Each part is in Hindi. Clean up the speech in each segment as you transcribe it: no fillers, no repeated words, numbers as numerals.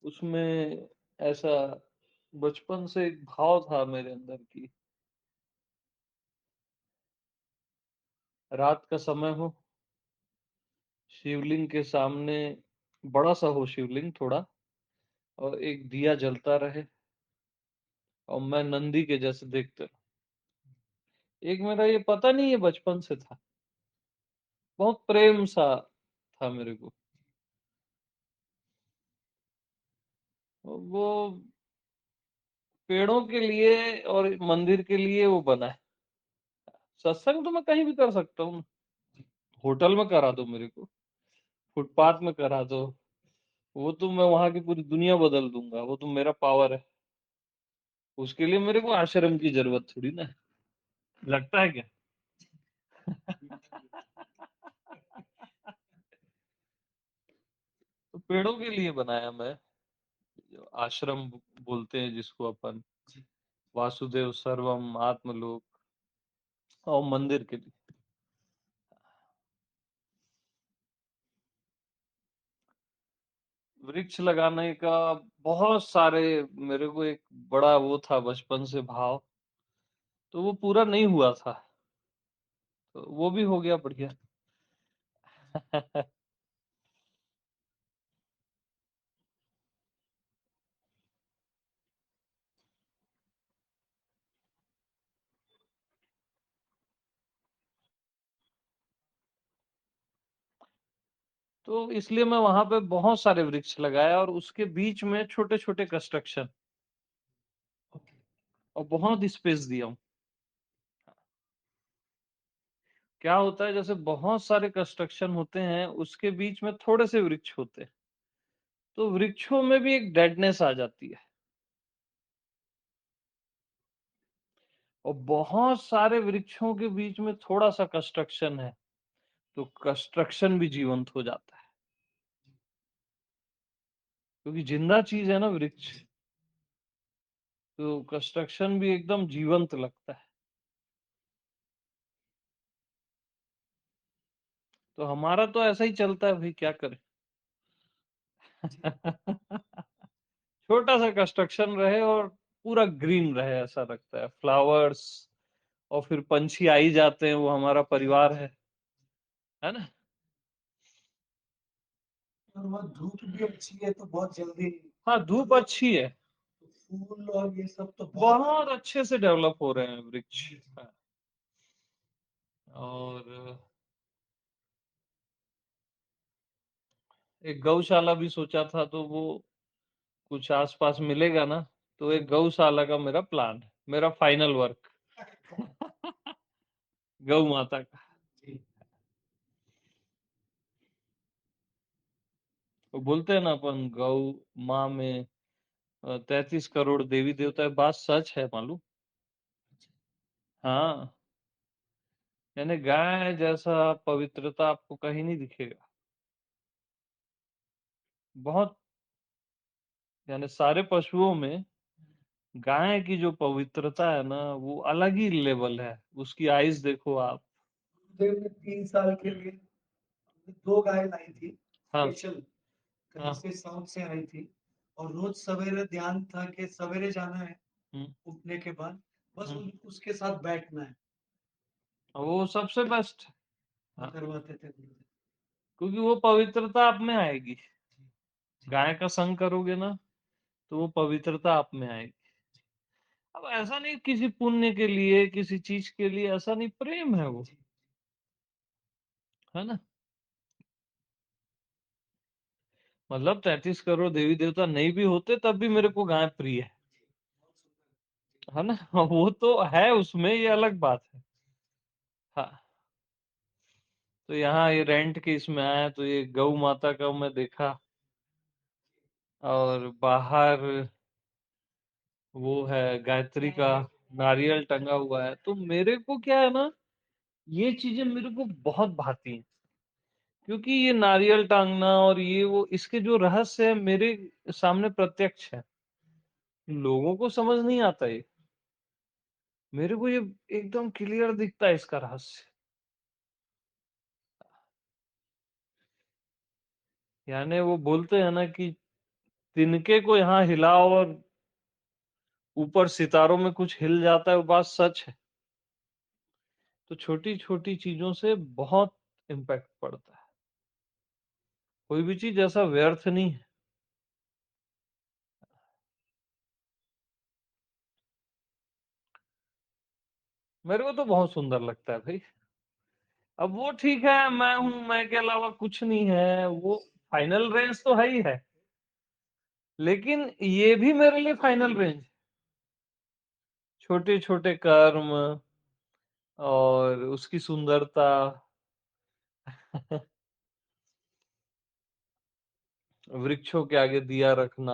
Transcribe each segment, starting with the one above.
उसमें ऐसा बचपन से एक भाव था मेरे अंदर की रात का समय हो, शिवलिंग के सामने बड़ा-सा हो शिवलिंग थोड़ा और एक दिया जलता रहे और मैं नंदी के जैसे देखते रहूं। एक मेरा ये पता नहीं ये बचपन से था, बहुत प्रेम सा था मेरे को। वो पेड़ों के लिए और मंदिर के लिए वो बना है। सत्संग तो मैं कहीं भी कर सकता हूँ, होटल में करा दो मेरे को, फुटपाथ में करा दो, वो तो मैं वहां की पूरी दुनिया बदल दूंगा, वो तो मेरा पावर है। उसके लिए मेरे को आश्रम की जरूरत थोड़ी ना है। लगता है क्या? तो पेड़ों के लिए बनाया मैं, जो आश्रम बोलते हैं जिसको अपन, वासुदेव सर्वम आत्मलोक, और मंदिर के लिए। वृक्ष लगाने का बहुत सारे, मेरे को एक बड़ा वो था बचपन से भाव, तो वो पूरा नहीं हुआ था, तो वो भी हो गया बढ़िया। तो इसलिए मैं वहां पे बहुत सारे वृक्ष लगाया और उसके बीच में छोटे छोटे कंस्ट्रक्शन और बहुत स्पेस दिया हूँ। क्या होता है, जैसे बहुत सारे कंस्ट्रक्शन होते हैं उसके बीच में थोड़े से वृक्ष होते हैं, तो वृक्षों में भी एक डेडनेस आ जाती है। और बहुत सारे वृक्षों के बीच में थोड़ा सा कंस्ट्रक्शन है, तो कंस्ट्रक्शन भी जीवंत हो जाता है, क्योंकि जिंदा चीज है ना वृक्ष, तो कंस्ट्रक्शन भी एकदम जीवंत लगता है। तो हमारा तो ऐसा ही चलता है भाई, क्या करें। छोटा सा कंस्ट्रक्शन रहे और पूरा ग्रीन रहे, ऐसा लगता है, फ्लावर्स, और फिर पंछी आ ही जाते हैं, वो हमारा परिवार है ना। और वहाँ धूप भी अच्छी है तो बहुत जल्दी हाँ, धूप अच्छी है, फूल और ये सब तो बहुत बहुत अच्छे से डेवलप हो रहे हैं वृक्ष। हाँ, और एक गौशाला भी सोचा था, तो वो कुछ आसपास मिलेगा ना, तो एक गौशाला का मेरा प्लान है, मेरा फाइनल वर्क। गौ माता का। जी। वो बोलते हैं ना अपन, गौ माँ में 33 करोड़ देवी देवता है, बात सच है मालूम। हाँ, यानी गाय जैसा पवित्रता आपको कहीं नहीं दिखेगा। बहुत, यानी सारे पशुओं में गाय की जो पवित्रता है ना, वो अलग ही लेवल है। उसकी आइज देखो आप। गुरुदेव ने 3 साल के लिए 2 गाय लाई थी, हाँ, स्पेशल कहीं हाँ। से साउथ से आई थी। और रोज सवेरे ध्यान था कि सवेरे जाना है, हम्म, उठने के बाद बस हम्म। उसके साथ बैठना है। वो सबसे बेस्ट। वो हाँ, करवाते थे गुरुदेव। क्योंकि वो पवित्रता आप में आएगी। जी, गाय का संग करोगे ना, तो वो पवित्रता आप में आएगी। अब ऐसा नहीं किसी पुण्य के लिए, किसी चीज के लिए, ऐसा नहीं, प्रेम है वो, जी, है ना। मतलब 33 करोड़ देवी देवता नहीं भी होते तब भी मेरे को गाय प्रिय बहुत सुंदर। है ना। वो तो है उसमें, ये अलग बात है। हाँ, तो यहाँ ये रेंट के इसमें आया, तो ये गौ माता का मैं देखा, और बाहर वो है गायत्री का नारियल टंगा हुआ है, तो मेरे को क्या है ना, ये चीजें मेरे को बहुत भाती हैं, क्योंकि ये नारियल टांगना और ये वो, इसके जो रहस्य है मेरे सामने प्रत्यक्ष है, लोगों को समझ नहीं आता ये, मेरे को ये एकदम क्लियर दिखता है इसका रहस्य। यानी वो बोलते हैं ना कि तिनके को यहाँ हिलाओ और ऊपर सितारों में कुछ हिल जाता है, वो बात सच है। तो छोटी-छोटी चीज़ों से बहुत इम्पैक्ट पड़ता है। कोई भी चीज़ ऐसा व्यर्थ नहीं है। मेरे को तो बहुत सुंदर लगता है भई। अब वो ठीक है, मैं हूँ, मैं के अलावा कुछ नहीं है, वो फाइनल रेंज तो है ही है। लेकिन ये भी मेरे लिए फाइनल रेंज। छोटे-छोटे कर्म और उसकी सुंदरता। वृक्षों के आगे दिया रखना,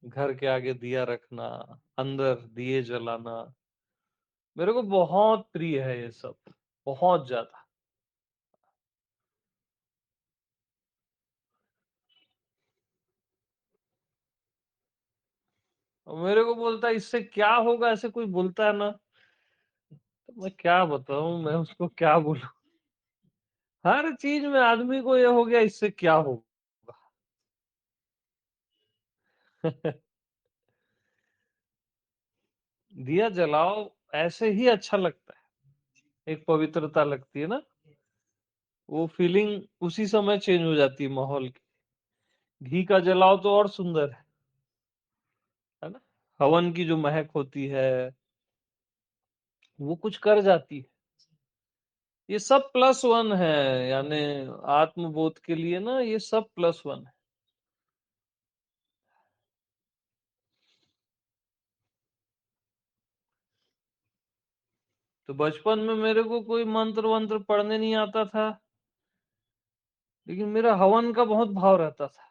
घर के आगे दिया रखना, अंदर दिए जलाना, मेरे को बहुत प्रिय है ये सब, बहुत ज़्यादा। और मेरे को बोलता है इससे क्या होगा, ऐसे कोई बोलता है ना, तो मैं क्या बताऊँ, मैं उसको क्या बोलूँ? हर चीज़ में आदमी को ये हो गया इससे क्या होगा? दिया जलाओ, ऐसे ही अच्छा लगता है। एक पवित्रता लगती है ना, वो फीलिंग उसी समय चेंज हो जाती है माहौल की। घी का जलाओ तो और सुंदर है ना? हवन की जो महक होती है, वो कुछ कर जाती है। ये सब प्लस वन है, यानी आत्मबोध के लिए ना ये सब प्लस वन है। तो बचपन में मेरे को कोई मंत्र वंत्र पढ़ने नहीं आता था, लेकिन मेरा हवन का बहुत भाव रहता था।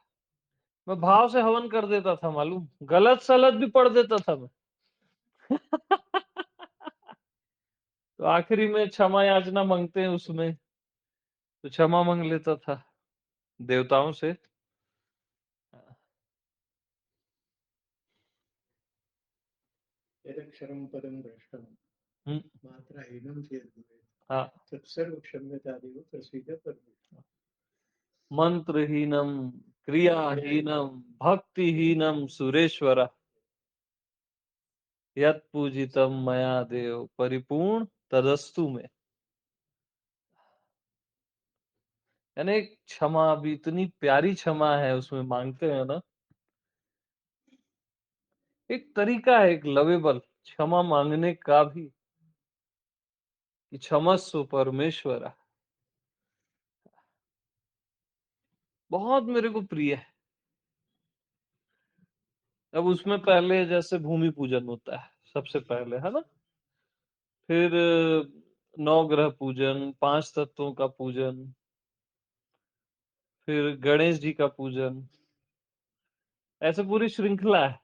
मैं भाव से हवन कर देता था, मालूम, गलत सलत भी पढ़ देता था मैं। तो आखिरी में क्षमा याचना मांगते हैं उसमें, तो क्षमा मांग लेता था देवताओं से। यदक्षरं पदं भ्रष्टं हम्म, मात्राहीनं चेद्भवेत् हाँ। तत्सर्वं क्षम्यतादेव प्रसीद परमेश्वर। मंत्रहीनम, क्रियाहीनम, भक्तिहीनम सुरेश्वर, यत् पूजितम मया देव परिपूर्ण तदस्तु में। यानी एक क्षमा भी इतनी प्यारी क्षमा है उसमें मांगते हैं ना। एक तरीका है, एक लवेबल क्षमा मांगने का भी, कि क्षमस्व परमेश्वर, बहुत मेरे को प्रिय है। अब उसमें पहले जैसे भूमि पूजन होता है सबसे पहले, है ना? फिर नौ ग्रह पूजन, पांच तत्वों का पूजन, फिर गणेश जी का पूजन, ऐसे पूरी श्रृंखला है।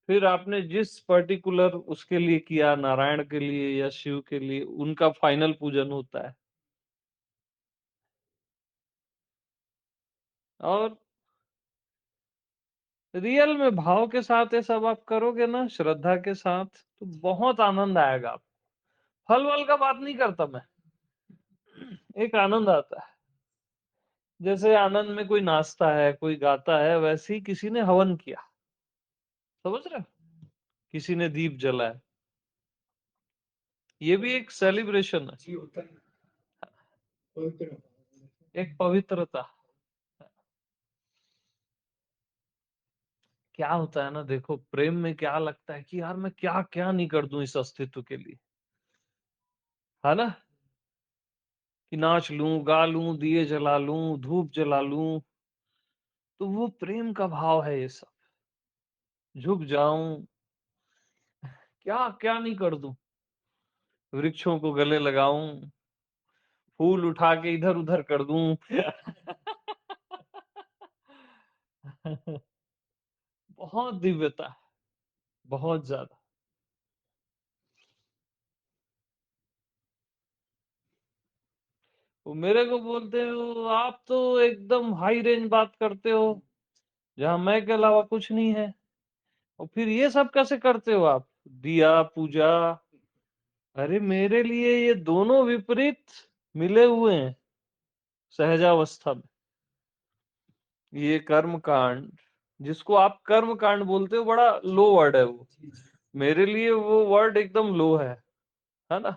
फिर आपने जिस पर्टिकुलर उसके लिए किया, नारायण के लिए या शिव के लिए, उनका फाइनल पूजन होता है। और रियल में भाव के साथ ये सब आप करोगे ना, श्रद्धा के साथ, तो बहुत आनंद आएगा आप। फल वल का बात नहीं करता मैं, एक आनंद आता है। जैसे आनंद में कोई नाचता है, कोई गाता है, वैसे ही किसी ने हवन किया, समझ रहे हो? किसी ने दीप जलाया, ये भी एक सेलिब्रेशन है, जी होता है पवित्र। एक पवित्रता। क्या होता है ना, देखो प्रेम में क्या लगता है कि यार मैं क्या क्या नहीं कर दूं इस अस्तित्व के लिए, है ना? कि नाच लूं, गा लूं, दिए जला लूं, धूप जला लूं, तो वो प्रेम का भाव है ये सब। झुक जाऊं, क्या क्या नहीं कर दूं, वृक्षों को गले लगाऊं, फूल उठा के इधर उधर कर दूं। बहुत दिव्यता है, बहुत ज्यादा। वो मेरे को बोलते हो आप तो एकदम हाई रेंज बात करते हो, जहां मैं के अलावा कुछ नहीं है, और फिर ये सब कैसे करते हो आप, दिया पूजा? अरे मेरे लिए ये दोनों विपरीत मिले हुए हैं सहजावस्था में। ये कर्म कांड जिसको आप कर्म कांड बोलते हो, बड़ा लो वर्ड है वो। जी, जी। मेरे लिए वो वर्ड एकदम लो है ना।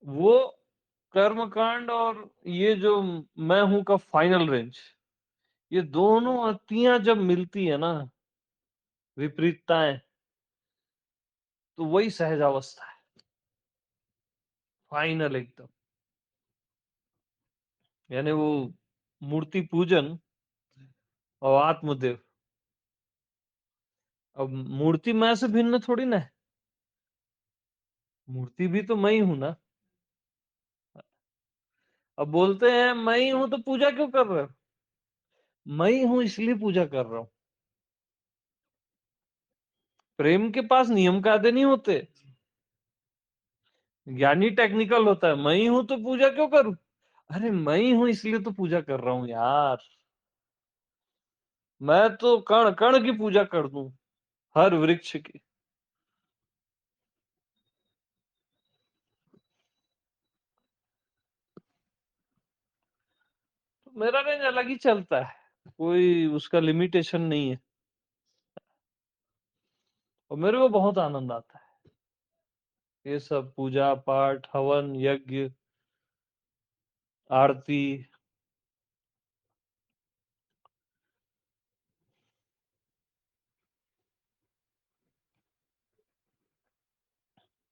वो कर्म कांड और ये जो मैं हूं का फाइनल रेंज, ये दोनों अतियां जब मिलती है ना, विपरीतताएं, तो वही सहजावस्था है, फाइनल एकदम। यानी वो मूर्ति पूजन और आत्मदेव। अब मूर्ति मैं से भिन्न थोड़ी ना है, मूर्ति भी तो मैं ही हूं ना। अब बोलते हैं मैं ही हूं तो पूजा क्यों कर रहे हो? मैं ही हूं इसलिए पूजा कर रहा हूं। प्रेम के पास नियम कायदे नहीं होते, ज्ञानी टेक्निकल होता है। मैं ही हूं तो पूजा क्यों करूं? अरे मैं ही हूं इसलिए तो पूजा कर रहा हूं यार। मैं तो कण कण की पूजा कर दूं, हर वृक्ष की। तो मेरा रेंज अलग ही चलता है, कोई उसका लिमिटेशन नहीं है। और मेरे को बहुत आनंद आता है ये सब पूजा पाठ, हवन यज्ञ, आरती।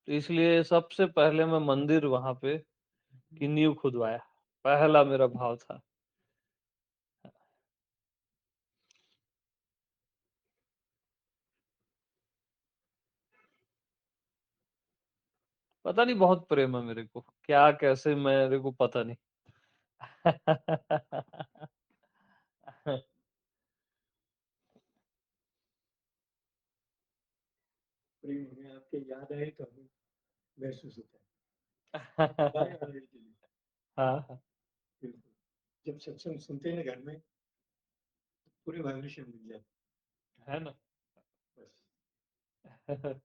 तो इसलिए सबसे पहले मैं मंदिर वहां पे की नींव खुदवाया, पहला मेरा भाव था। पता नहीं, बहुत प्रेम है मेरे को, क्या कैसे मेरे को पता नहीं। प्रेम हमें आपके याद आए तो हमें महसूस होता है। गाने वाले के लिए। हाँ, बिल्कुल। जब सत्संग सुनते हैं ना घर में, पूरे वाइब्रेशन मिल जाते है ना। हैं बस।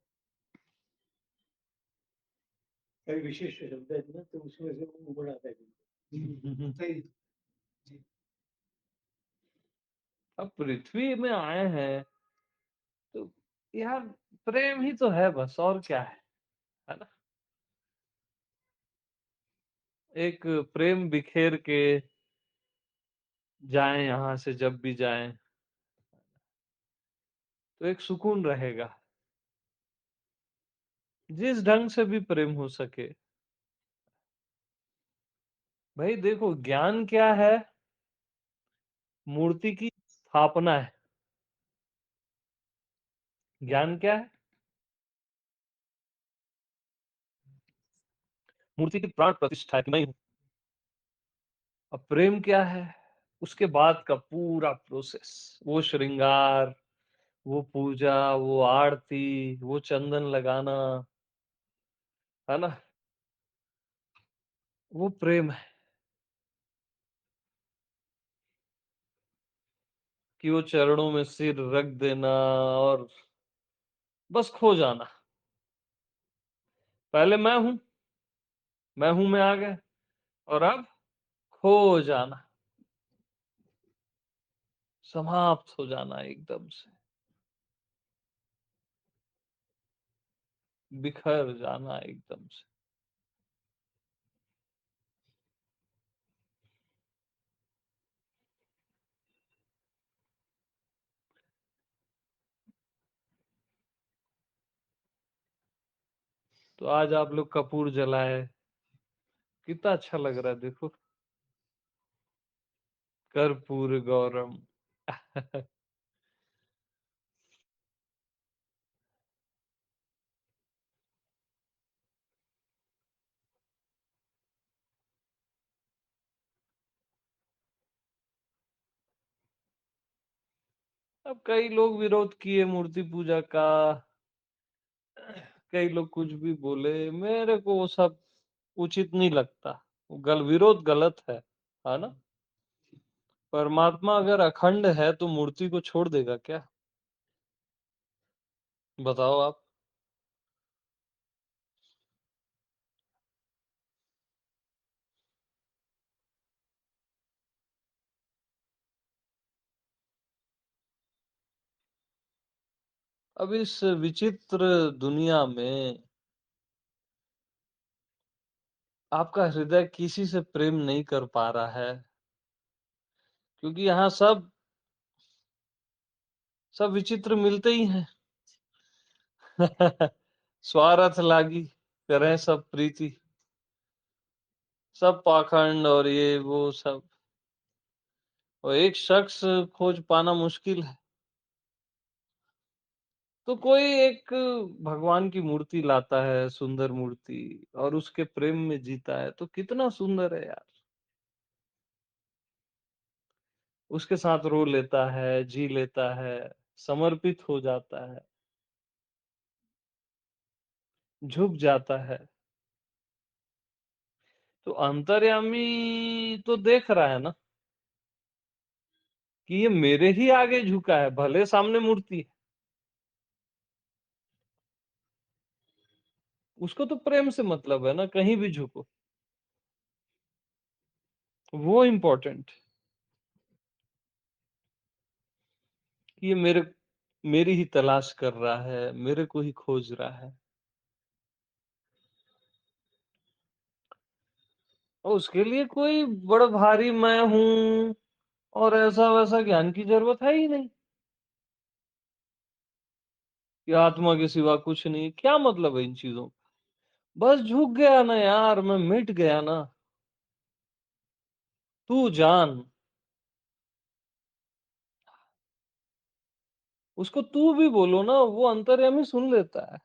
कई विशेष शब्द है ना, तो उसमें से वो उमड़ आता है बिल्कुल। सही। जी। अब पृथ्वी में आए हैं तो यार प्रेम ही तो है बस, और क्या है ना। एक प्रेम बिखेर के जाएं यहाँ से, जब भी जाएं तो एक सुकून रहेगा, जिस ढंग से भी प्रेम हो सके। भाई देखो, ज्ञान क्या है? मूर्ति की स्थापना है। ज्ञान क्या है? मूर्ति की प्राण प्रतिष्ठा है कि मैं हूं। अब प्रेम क्या है? उसके बाद का पूरा प्रोसेस, वो श्रृंगार, वो पूजा, वो आरती, वो चंदन लगाना, है ना, वो प्रेम है। कि वो चरणों में सिर रख देना और बस खो जाना। पहले मैं हूं में आ गए, और अब खो जाना, समाप्त हो जाना एकदम से, बिखर जाना एकदम से। तो आज आप लोग कपूर जलाए, कितना अच्छा लग रहा है देखो। कर्पूर गौरम। अब कई लोग विरोध किए मूर्ति पूजा का, कई लोग कुछ भी बोले, मेरे को वो सब उचित नहीं लगता। विरोध गलत है ना। परमात्मा अगर अखंड है तो मूर्ति को छोड़ देगा क्या? बताओ आप। अब इस विचित्र दुनिया में आपका हृदय किसी से प्रेम नहीं कर पा रहा है, क्योंकि यहाँ सब विचित्र मिलते ही हैं। स्वार्थ लागी करें सब प्रीति, सब पाखंड और ये वो सब, और एक शख्स खोज पाना मुश्किल है। तो कोई एक भगवान की मूर्ति लाता है, सुंदर मूर्ति, और उसके प्रेम में जीता है, तो कितना सुंदर है यार। उसके साथ रो लेता है, जी लेता है, समर्पित हो जाता है, झुक जाता है। तो अंतर्यामी तो देख रहा है ना कि ये मेरे ही आगे झुका है, भले सामने मूर्ति है। उसको तो प्रेम से मतलब है ना, कहीं भी झुको, वो इम्पोर्टेंट, कि ये मेरी ही तलाश कर रहा है, मेरे को ही खोज रहा है। और उसके लिए कोई बड़ा भारी मैं हूं और ऐसा वैसा ज्ञान की जरूरत है ही नहीं, कि आत्मा के सिवा कुछ नहीं। क्या मतलब है इन चीजों का? बस झुक गया ना यार, मैं मिट गया ना। तू जान, उसको तू भी बोलो ना, वो अंतर्यामी सुन लेता है।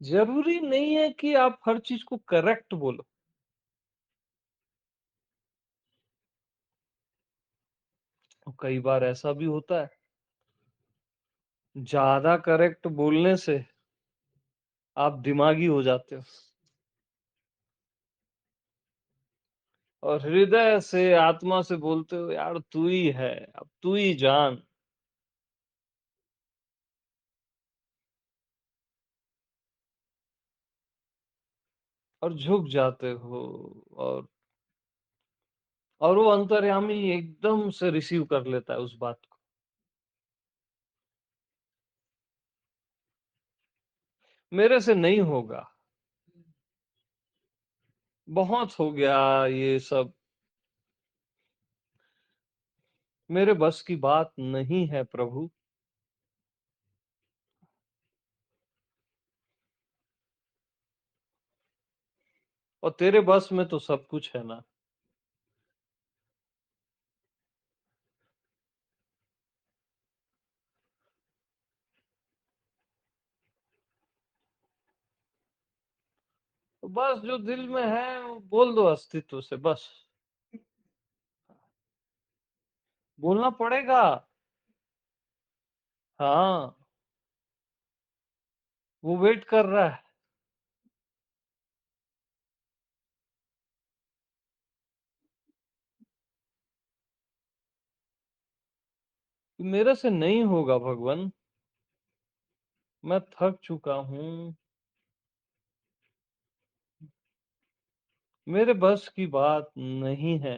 जरूरी नहीं है कि आप हर चीज को करेक्ट बोलो। कई बार ऐसा भी होता है, ज्यादा करेक्ट बोलने से आप दिमागी हो जाते हो, और हृदय से, आत्मा से बोलते हो यार तू ही है, अब तू ही जान, और झुक जाते हो। और और वो अंतर्यामी एकदम से रिसीव कर लेता है उस बात को। मेरे से नहीं होगा, बहुत हो गया ये सब, मेरे बस की बात नहीं है प्रभु। और तेरे बस में तो सब कुछ है ना। तो बस जो दिल में है वो बोल दो अस्तित्व से, बस बोलना पड़ेगा। हाँ, वो वेट कर रहा है कि मेरे से नहीं होगा भगवान, मैं थक चुका हूँ, मेरे बस की बात नहीं है।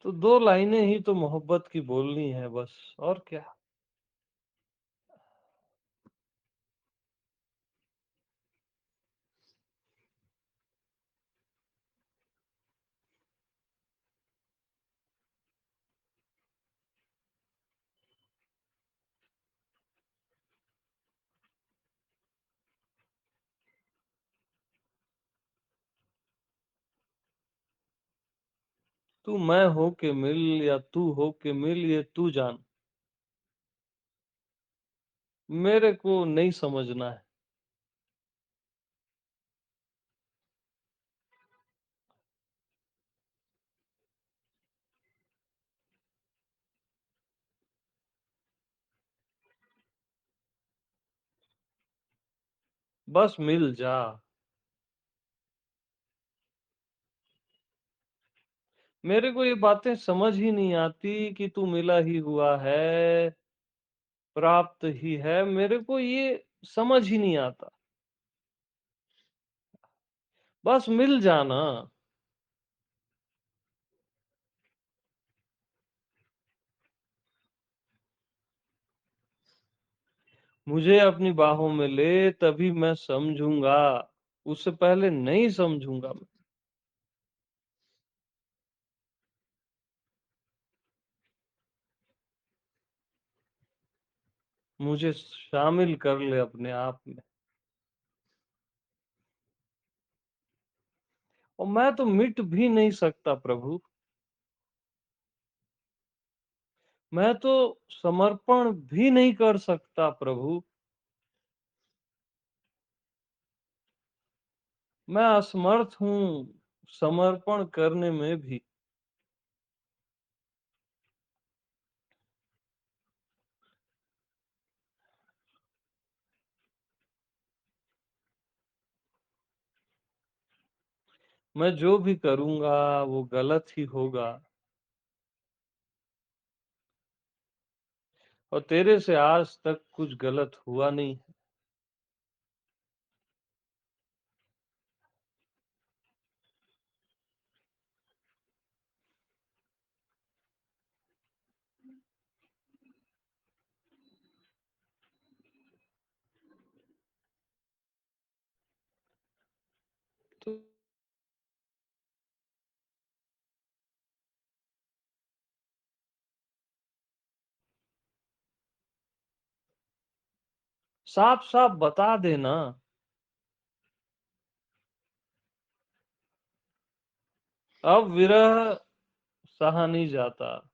तो दो लाइनें ही तो मोहब्बत की बोलनी है बस, और क्या। तू मैं हो के मिल, या तू हो के मिल, ये तू जान, मेरे को नहीं समझना है। बस मिल जा। मेरे को ये बातें समझ ही नहीं आती कि तू मिला ही हुआ है, प्राप्त ही है, मेरे को ये समझ ही नहीं आता। बस मिल जाना। मुझे अपनी बाहों में ले तभी मैं समझूँगा, उससे पहले नहीं समझूँगा मैं। मुझे शामिल कर ले अपने आप में। और मैं तो मिट भी नहीं सकता प्रभु, मैं तो समर्पण भी नहीं कर सकता प्रभु, मैं असमर्थ हूँ समर्पण करने में भी। मैं जो भी करूँगा वो गलत ही होगा और तेरे से आज तक कुछ गलत हुआ नहीं। तो साफ-साफ बता देना। अब विरह सहा नहीं जाता।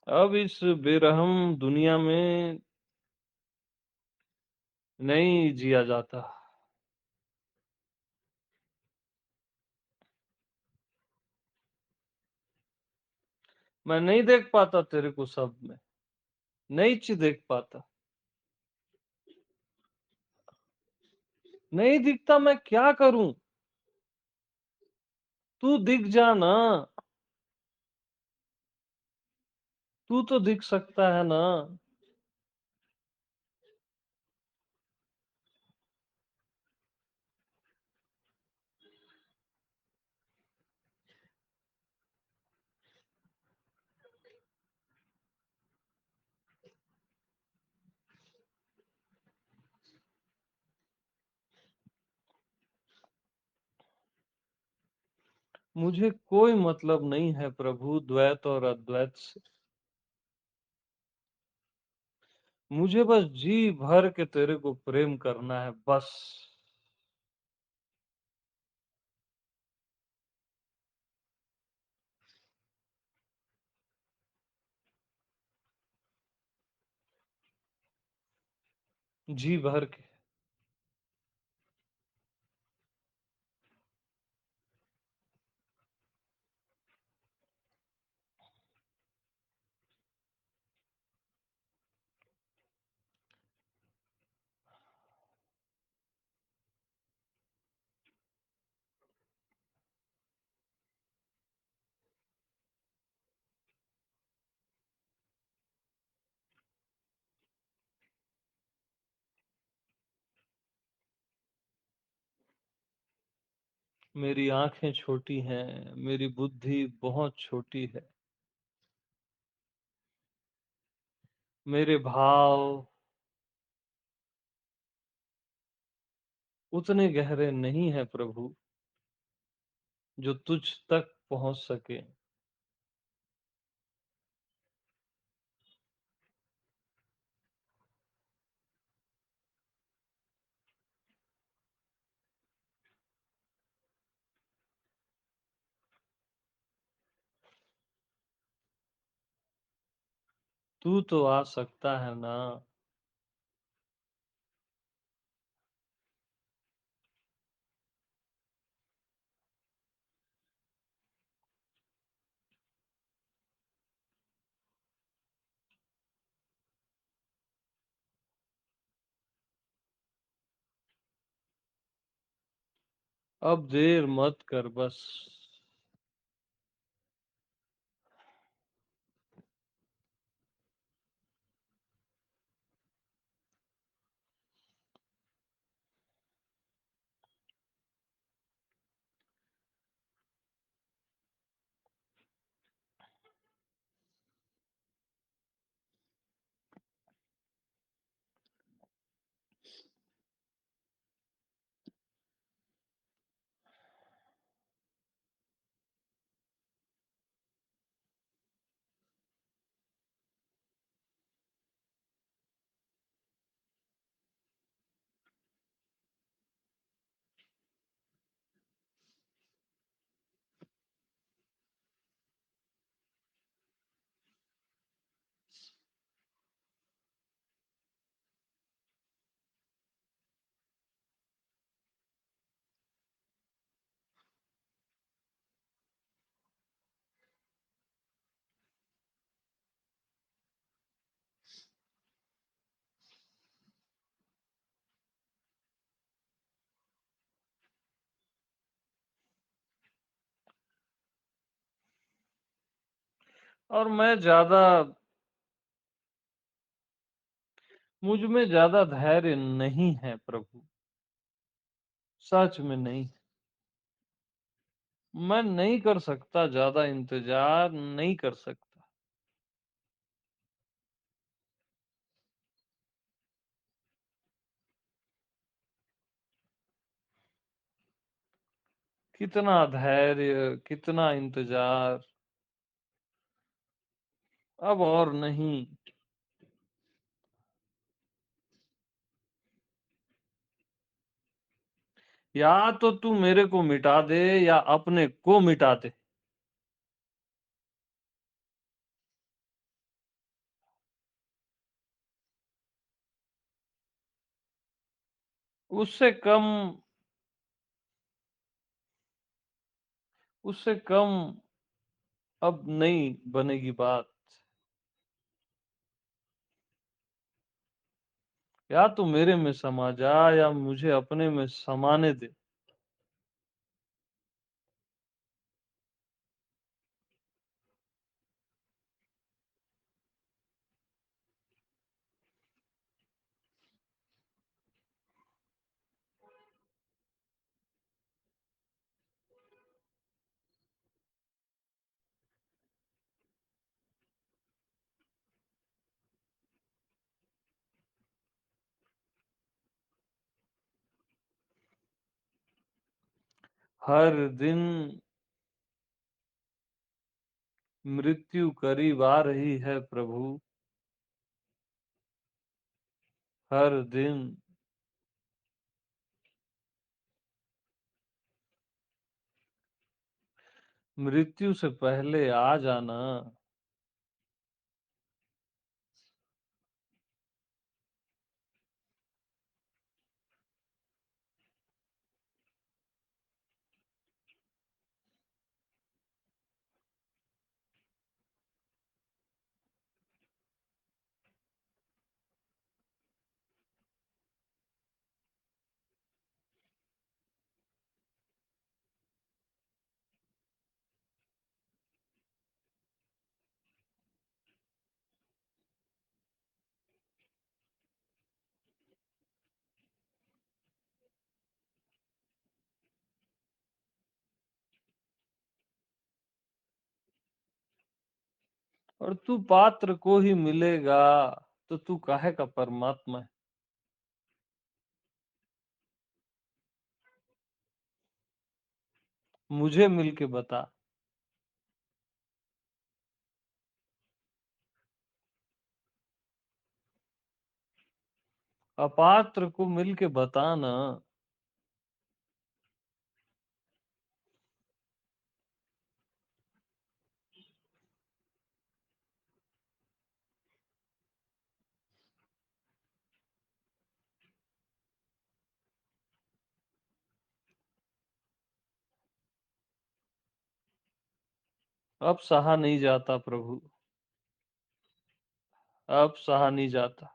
अब इस बेरहम दुनिया में नहीं जिया जाता। मैं नहीं देख पाता तेरे को सब में, नहीं देख पाता। नहीं दिखता मैं क्या करूं? तू दिख जा ना, तू तो दिख सकता है ना। मुझे कोई मतलब नहीं है प्रभु द्वैत और अद्वैत से। मुझे बस जी भर के तेरे को प्रेम करना है बस। जी भर के। मेरी आंखें छोटी हैं, मेरी बुद्धि बहुत छोटी है। मेरे भाव उतने गहरे नहीं हैं प्रभु, जो तुझ तक पहुंच सके। तू तो आ सकता है ना। अब देर मत कर बस। और मैं ज़्यादा मुझ में ज़्यादा धैर्य नहीं है प्रभु, सच में नहीं। मैं नहीं कर सकता, ज़्यादा इंतज़ार नहीं कर सकता। कितना धैर्य, कितना इंतज़ार, अब और नहीं। या तो तू मेरे को मिटा दे या अपने को मिटा दे। उससे कम उससे कम अब नहीं बनेगी बात। या तू मेरे में समा जा या मुझे अपने में समाने दे। हर दिन मृत्यु करीब आ रही है प्रभु। हर दिन मृत्यु से पहले आ जाना। और तू पात्र को ही मिलेगा, तो तू काहे का परमात्मा है? मुझे मिल के बता। अपात्र को मिल के बता ना। अब सहा नहीं जाता प्रभु, अब सहा नहीं जाता।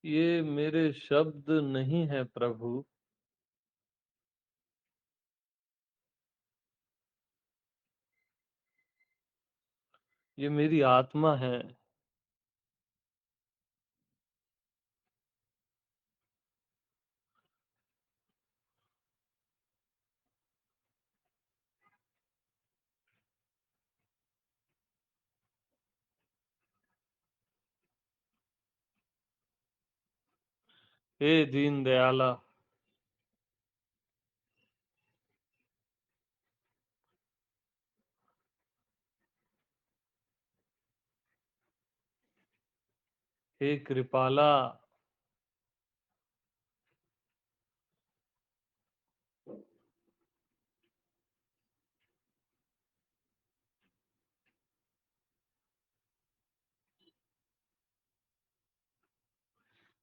ये मेरे शब्द नहीं है प्रभु, ये मेरी आत्मा है। हे दीन दयाला, हे कृपाला,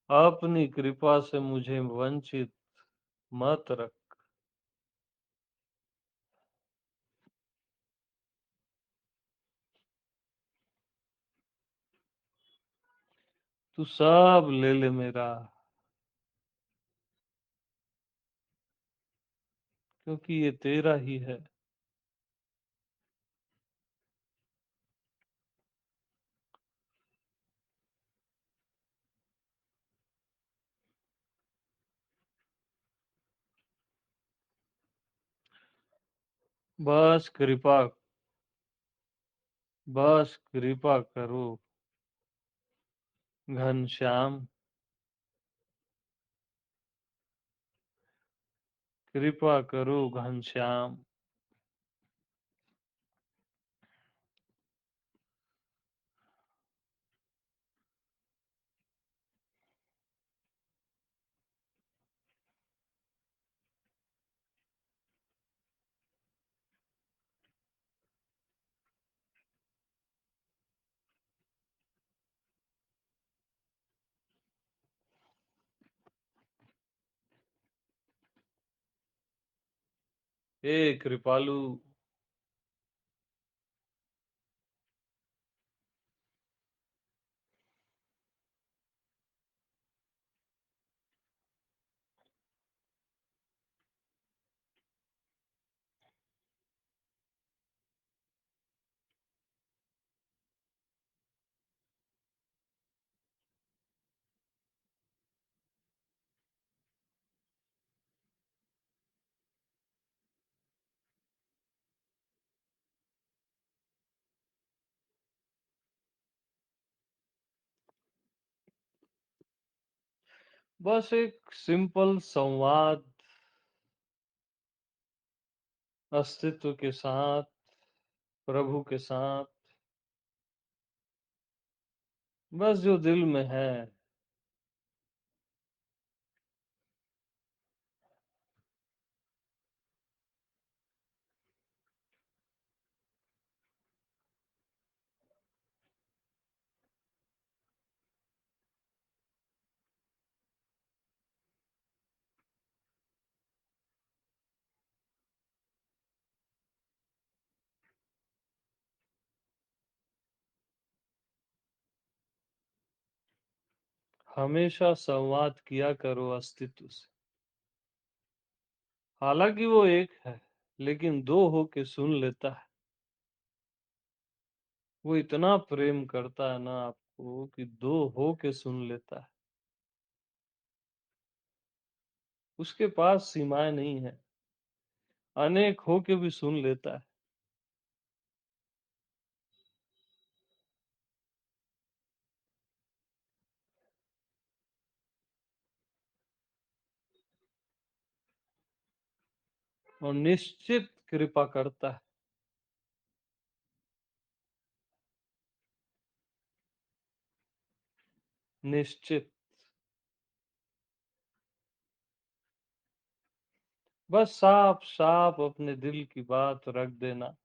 अपनी कृपा से मुझे वंचित मत रख। तू सब ले ले मेरा, क्योंकि ये तेरा ही है। बस कृपा, बस कृपा करो घनश्याम, कृपा करो घनश्याम। हे कृपालु, बस एक सिंपल संवाद अस्तित्व के साथ, प्रभु के साथ, बस जो दिल में है। हमेशा संवाद किया करो अस्तित्व से। हालांकि वो एक है, लेकिन दो हो के सुन लेता है। वो इतना प्रेम करता है ना आपको कि दो हो के सुन लेता है। उसके पास सीमाएं नहीं है, अनेक हो के भी सुन लेता है। और निश्चित कृपा करता है। निश्चित। बस साफ साफ अपने दिल की बात रख देना।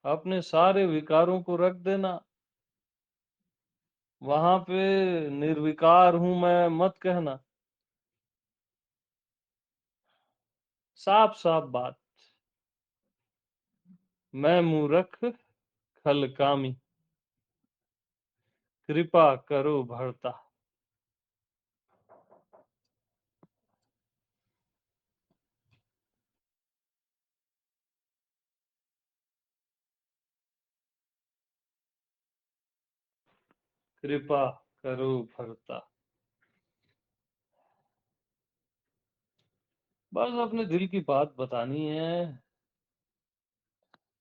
अपने सारे विकारों को रख देना। वहां पे निर्विकार हूं मैं मत कहना। साफ-साफ बात, मैं मूरख खल कामी, कृपा करो भरता। कृपा करो भरता। बस अपने दिल की बात बतानी है।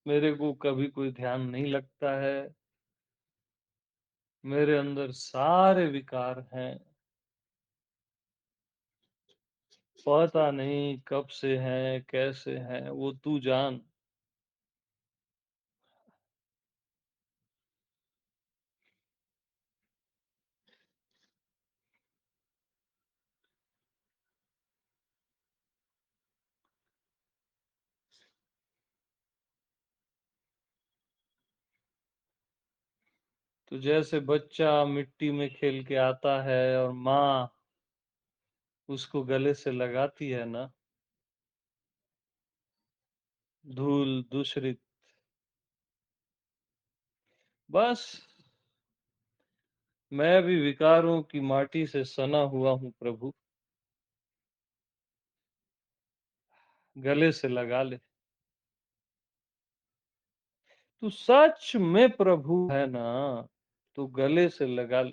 मेरे को कभी कोई ध्यान नहीं लगता है। मेरे अंदर सारे विकार हैं। पता नहीं कब से हैं, कैसे हैं, वो तू जान। तो जैसे बच्चा मिट्टी में खेल के आता है और माँ उसको गले से लगाती है ना, धूल दूषरित। बस मैं भी विकारों की माटी से सना हुआ हूँ प्रभु, गले से लगा ले। तू सच में प्रभु है ना, तू गले से लगा ले।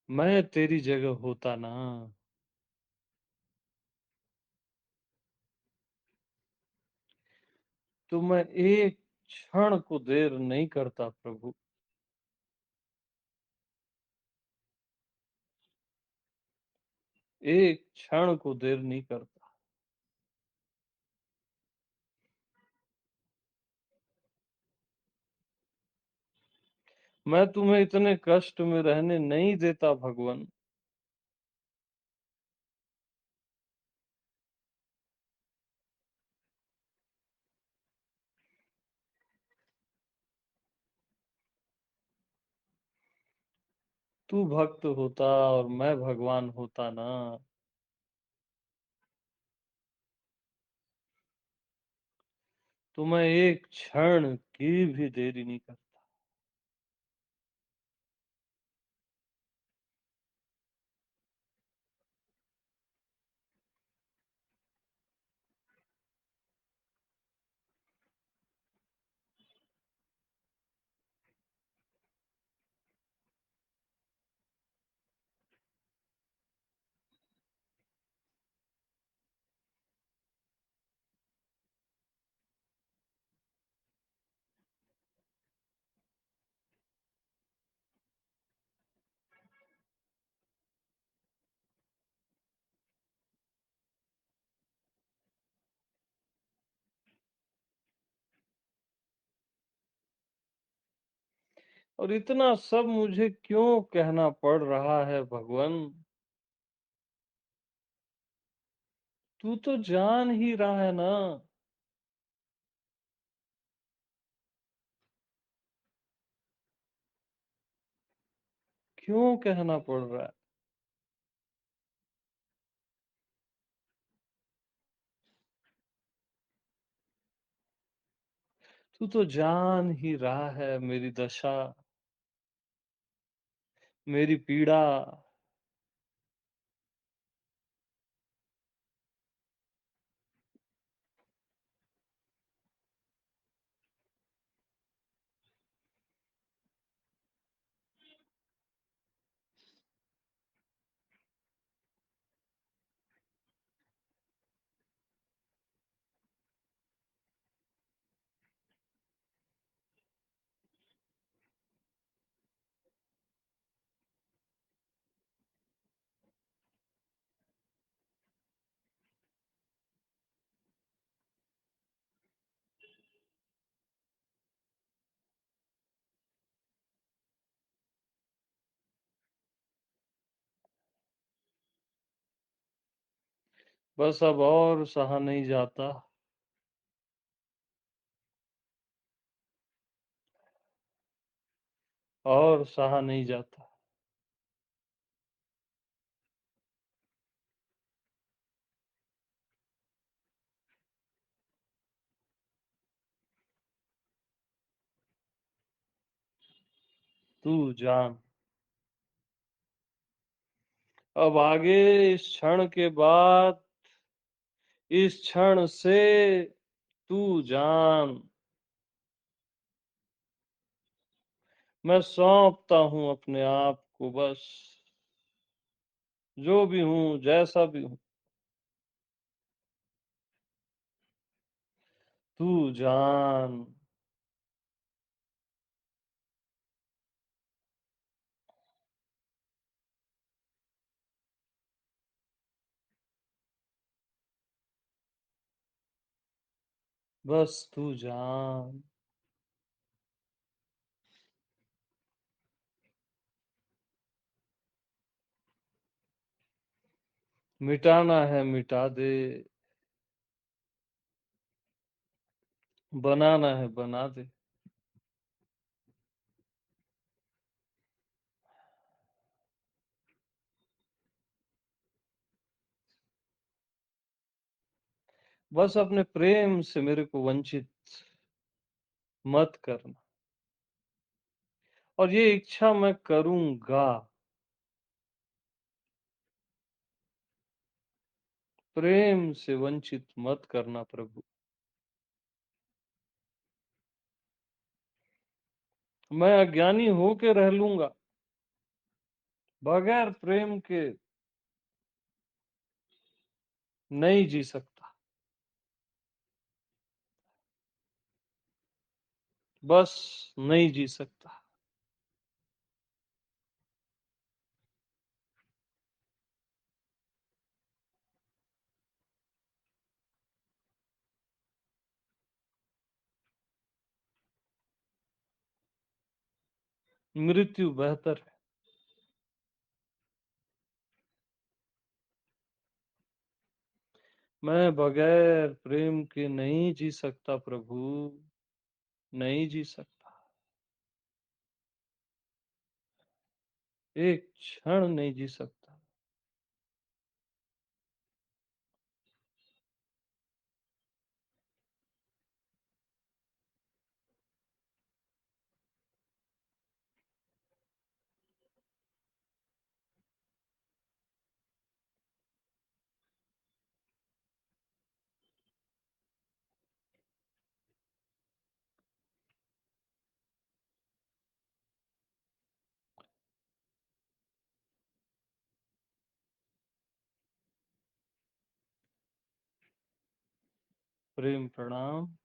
मैं तेरी जगह होता ना, तो मैं एक क्षण को देर नहीं करता प्रभु। एक क्षण को देर नहीं करता। मैं तुम्हें इतने कष्ट में रहने नहीं देता भगवन। तू भक्त होता और मैं भगवान होता ना, तो मैं एक क्षण की भी देरी नहीं करता। और इतना सब मुझे क्यों कहना पड़ रहा है भगवन? तू तो जान ही रहा है ना, क्यों कहना पड़ रहा है? तू तो जान ही रहा है मेरी दशा, मेरी पीड़ा। बस अब और सहा नहीं जाता। और सहा नहीं जाता। तू जान। अब आगे इस क्षण के बाद, इस क्षण से तू जान, मैं सौंपता हूँ अपने आप को बस, जो भी हूँ, जैसा भी हूँ, तू जान। बस तू जान। मिटाना है मिटा दे, बनाना है बना दे। बस अपने प्रेम से मेरे को वंचित मत करना, और ये इच्छा मैं करूँगा। प्रेम से वंचित मत करना प्रभु। मैं अज्ञानी होके रह लूँगा, बगैर प्रेम के नहीं जी सकता। बस नहीं जी सकता। मृत्यु बेहतर है। मैं बगैर प्रेम के नहीं जी सकता प्रभु, नहीं जी सकता। एक क्षण नहीं जी सकता। प्रेम प्रणाम।